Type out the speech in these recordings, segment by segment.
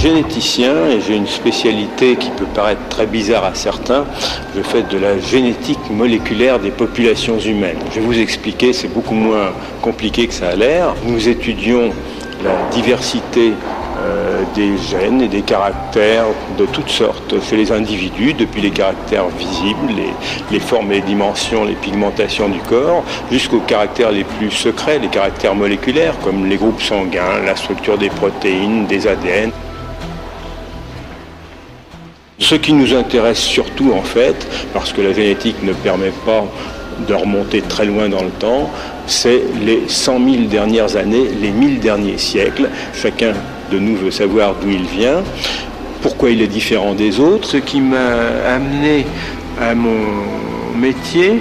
généticien et j'ai une spécialité qui peut paraître très bizarre à certains. Je fais de la génétique moléculaire des populations humaines. Je vais vous expliquer, c'est beaucoup moins compliqué que ça a l'air. Nous étudions la diversité des gènes et des caractères de toutes sortes chez les individus, depuis les caractères visibles, les formes et les dimensions, les pigmentations du corps, jusqu'aux caractères les plus secrets, les caractères moléculaires, comme les groupes sanguins, la structure des protéines, des ADN. Ce qui nous intéresse surtout, en fait, parce que la génétique ne permet pas de remonter très loin dans le temps, c'est les 100 000 dernières années, les 1000 derniers siècles. Chacun de nous veut savoir d'où il vient, pourquoi il est différent des autres. Ce qui m'a amené à mon métier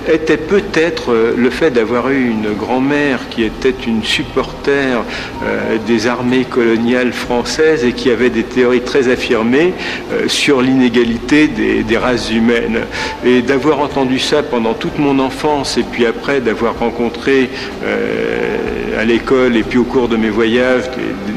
était peut-être le fait d'avoir eu une grand-mère qui était une supporter des armées coloniales françaises et qui avait des théories très affirmées sur l'inégalité des races humaines. Et d'avoir entendu ça pendant toute mon enfance et puis après d'avoir rencontré à l'école et puis au cours de mes voyages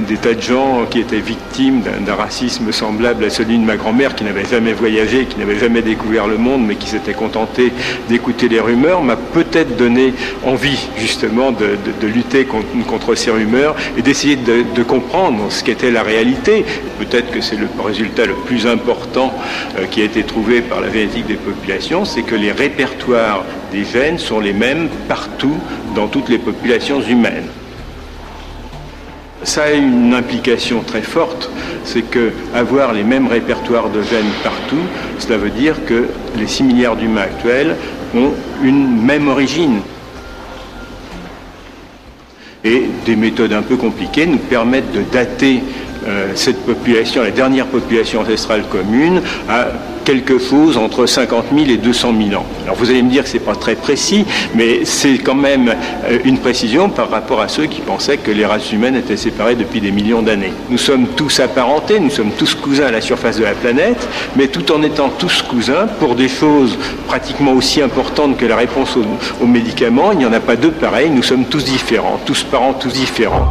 des tas de gens qui étaient victimes d'un racisme semblable à celui de ma grand-mère, qui n'avait jamais voyagé, qui n'avait jamais découvert le monde, mais qui s'était contenté d'écouter les rumeurs, m'a peut-être donné envie justement de lutter contre ces rumeurs et d'essayer de comprendre ce qu'était la réalité. Peut-être que c'est le résultat le plus important qui a été trouvé par la génétique des populations, c'est que les répertoires des gènes sont les mêmes partout dans toutes les populations humaines. Ça a une implication très forte, c'est que avoir les mêmes répertoires de gènes partout, cela veut dire que les 6 milliards d'humains actuels ont une même origine. Et des méthodes un peu compliquées nous permettent de dater cette population, la dernière population ancestrale commune, à quelque chose entre 50 000 et 200 000 ans. Alors vous allez me dire que ce n'est pas très précis, mais c'est quand même une précision par rapport à ceux qui pensaient que les races humaines étaient séparées depuis des millions d'années. Nous sommes tous apparentés, nous sommes tous cousins à la surface de la planète, mais tout en étant tous cousins, pour des choses pratiquement aussi importantes que la réponse aux médicaments, il n'y en a pas deux pareils, nous sommes tous différents, tous parents, tous différents.